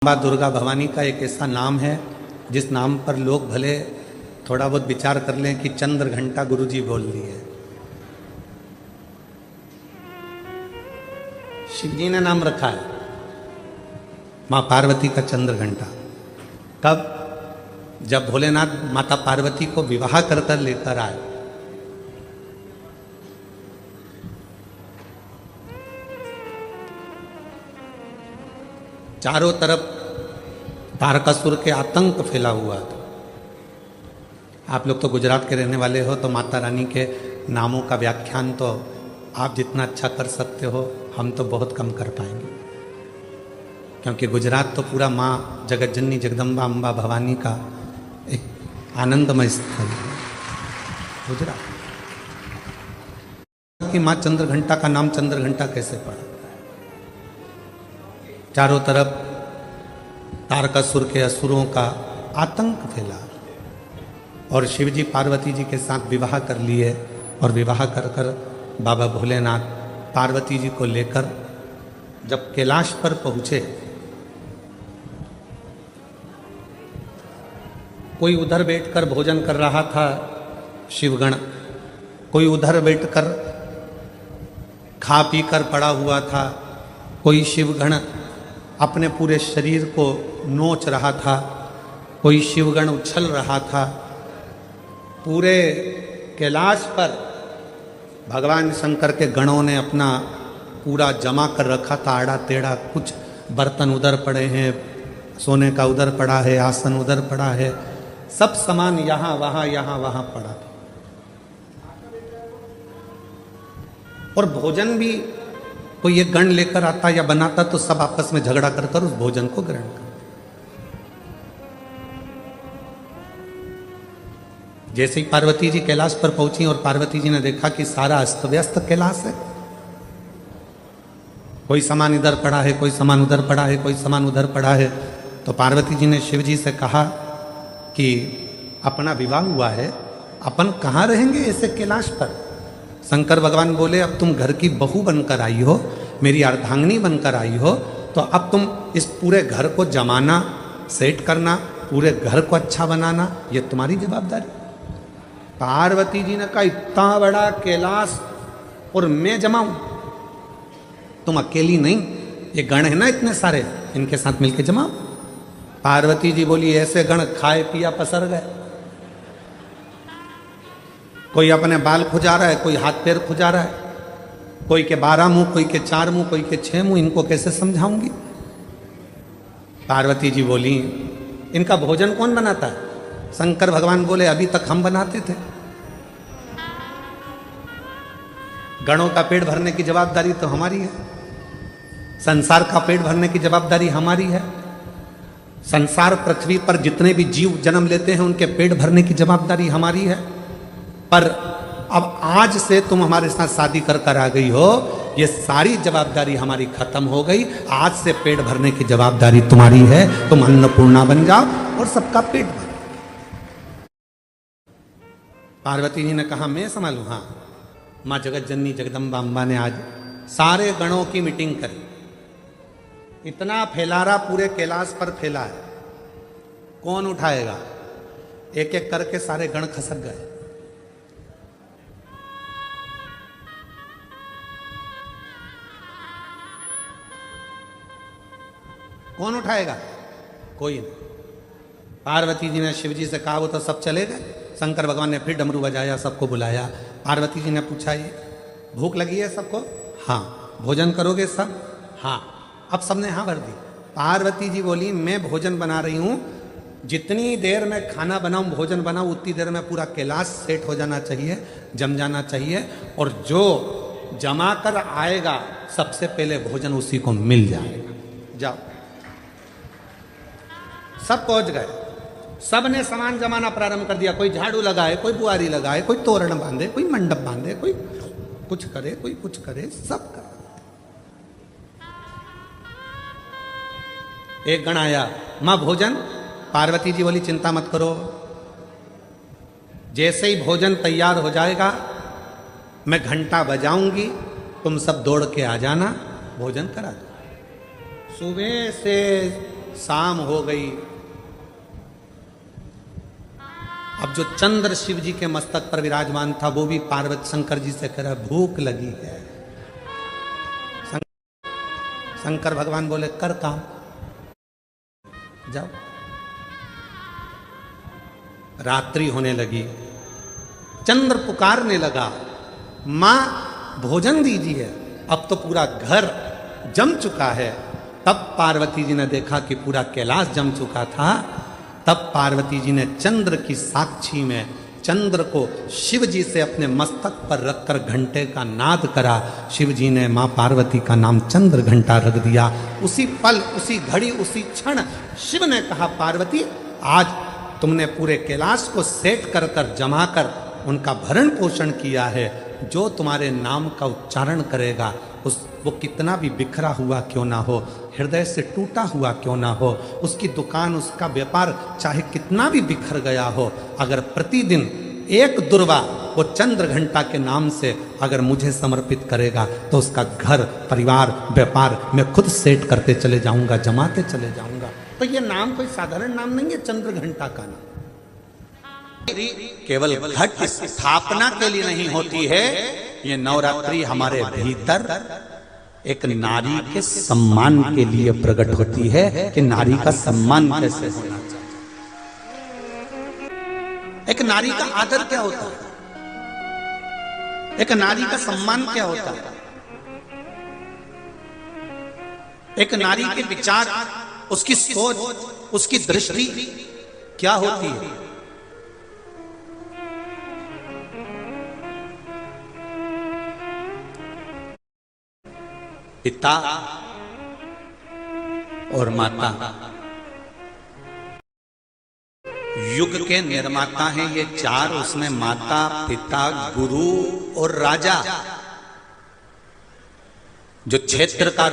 माँ दुर्गा भवानी का एक ऐसा नाम है जिस नाम पर लोग भले थोड़ा बहुत विचार कर लें कि चंद्र घंटा गुरुजी बोल दिए। शिवजी ने नाम रखा है माँ पार्वती का चंद्र घंटा। कब? जब भोलेनाथ माता पार्वती को विवाह कर कर लेकर आए। चारों तरफ तारकासुर के आतंक फैला हुआ था। आप लोग तो गुजरात के रहने वाले हो, तो माता रानी के नामों का व्याख्यान तो आप जितना अच्छा कर सकते हो हम तो बहुत कम कर पाएंगे, क्योंकि गुजरात तो पूरा माँ जगतजननी जगदम्बा अम्बा भवानी का एक आनंदमय स्थल है। गुजरात की माँ चंद्रघंटा का नाम चंद्रघंटा कैसे पड़ा? चारों तरफ तारकासुर के असुरों का आतंक फैला और शिवजी पार्वती जी के साथ विवाह कर लिए। और विवाह कर कर बाबा भोलेनाथ पार्वती जी को लेकर जब कैलाश पर पहुंचे, कोई उधर बैठकर भोजन कर रहा था शिवगण, कोई उधर बैठकर खा पी कर पड़ा हुआ था, कोई शिवगण अपने पूरे शरीर को नोच रहा था, कोई शिवगण उछल रहा था। पूरे कैलाश पर भगवान शंकर के गणों ने अपना पूरा जमा कर रखा था, आड़ा टेढ़ा। कुछ बर्तन उधर पड़े हैं, सोने का उधर पड़ा है, आसन उधर पड़ा है, सब सामान यहाँ वहाँ पड़ा था। और भोजन भी कोई एक गण लेकर आता या बनाता तो सब आपस में झगड़ा कर कर उस भोजन को ग्रहण करते। जैसे ही पार्वती जी कैलाश पर पहुंची और पार्वती जी ने देखा कि सारा अस्त व्यस्त कैलाश है, कोई सामान इधर पड़ा है, कोई सामान उधर पड़ा है, कोई सामान उधर पड़ा है, तो पार्वती जी ने शिव जी से कहा कि अपना विवाह हुआ है, अपन कहाँ रहेंगे ऐसे कैलाश पर? शंकर भगवान बोले, अब तुम घर की बहू बनकर आई हो, मेरी अर्धांगिनी बनकर आई हो, तो अब तुम इस पूरे घर को जमाना, सेट करना, पूरे घर को अच्छा बनाना, ये तुम्हारी जवाबदारी। पार्वती जी ने कहा, इतना बड़ा कैलाश और मैं जमाऊं? तुम अकेली नहीं, ये गण है ना इतने सारे, इनके साथ मिलके जमाओ। पार्वती जी बोली, ऐसे गण खाए पिया पसर गए। कोई अपने बाल खुजा रहा है, कोई हाथ पैर खुजा रहा है, कोई के 12 मुंह, कोई के 4 मुंह, कोई के 6 मुंह, इनको कैसे समझाऊंगी? पार्वती जी बोली, इनका भोजन कौन बनाता है? शंकर भगवान बोले, अभी तक हम बनाते थे। गणों का पेट भरने की जवाबदारी तो हमारी है, संसार का पेट भरने की जवाबदारी हमारी है। संसार पृथ्वी पर जितने भी जीव जन्म लेते हैं उनके पेट भरने की जवाबदारी हमारी है। पर अब आज से तुम हमारे साथ शादी कर कर आ गई हो, ये सारी जवाबदारी हमारी खत्म हो गई। आज से पेट भरने की जवाबदारी तुम्हारी है, तुम अन्नपूर्णा बन जाओ और सबका पेट भरो। पार्वती जी ने कहा, मैं संभालूं? हाँ। माँ जगतजननी जगदम्बा अम्बा ने आज सारे गणों की मीटिंग करी। इतना फैलारा पूरे कैलाश पर फैला है, कौन उठाएगा? एक एक करके सारे गण खसक गए। कौन उठाएगा? कोई नहीं। पार्वती जी ने शिव जी से कहा, वो तो सब चले गए। शंकर भगवान ने फिर डमरू बजाया, सबको बुलाया। पार्वती जी ने पूछा, ये भूख लगी है सबको? हाँ। भोजन करोगे सब? हाँ। अब सबने हाँ भर दी। पार्वती जी बोली, मैं भोजन बना रही हूँ, जितनी देर में खाना बनाऊं, भोजन बनाऊं, उतनी देर में पूरा कैलाश सेट हो जाना चाहिए, जम जाना चाहिए, और जो जमा कर आएगा सबसे पहले भोजन उसी को मिल जाएगा। जाओ। सब पहुंच गए, सब ने सामान जमाना प्रारंभ कर दिया। कोई झाड़ू लगाए, कोई बुआरी लगाए, कोई तोरण बांधे, कोई मंडप बांधे, कोई कुछ करे, कोई कुछ करे, सब कर। एक गण आया, मां भोजन। पार्वती जी बोली, चिंता मत करो, जैसे ही भोजन तैयार हो जाएगा मैं घंटा बजाऊंगी, तुम सब दौड़ के आ जाना, भोजन करा दो। सुबह से शाम हो गई। अब जो चंद्र शिव जी के मस्तक पर विराजमान था वो भी पार्वती शंकर जी से कह रहा भूख लगी है। शंकर भगवान बोले कर काम, जाओ। रात्रि होने लगी, चंद्र पुकारने लगा, मां भोजन दीजिए। अब तो पूरा घर जम चुका है। तब पार्वती जी ने देखा कि पूरा कैलाश जम चुका था। तब पार्वती जी ने चंद्र की साक्षी में चंद्र को शिव जी से अपने मस्तक पर रखकर घंटे का नाद करा। शिव जी ने मां पार्वती का नाम चंद्र घंटा रख दिया। उसी पल, उसी घड़ी, उसी क्षण शिव ने कहा पार्वती आज तुमने पूरे कैलाश को सेट कर कर जमा कर उनका भरण पोषण किया है। जो तुम्हारे नाम का उच्चारण करेगा वो कितना भी बिखरा हुआ क्यों ना हो, हृदय से टूटा हुआ क्यों ना हो, उसकी दुकान, उसका व्यापार चाहे कितना भी बिखर गया हो, अगर प्रतिदिन एक दुर्वा वो चंद्र घंटा के नाम से अगर मुझे समर्पित करेगा तो उसका घर, परिवार, व्यापार मैं खुद सेट करते चले जाऊंगा, जमाते चले जाऊंगा। तो ये नाम कोई साधारण नाम नहीं है, चंद्र घंटा का नाम केवल घट स्थापना के लिए नहीं होती है। ये नवरात्रि हमारे भीतर एक नारी के सम्मान के लिए प्रकट होती है कि नारी का सम्मान कैसे होना चाहिए, एक नारी का आदर क्या होता है, एक नारी का सम्मान क्या होता है, एक नारी के विचार, उसकी सोच, उसकी दृष्टि क्या होती है। पिता और माता युग के निर्माता हैं ये चार। उसमें माता, पिता, गुरु और राजा जो क्षेत्र का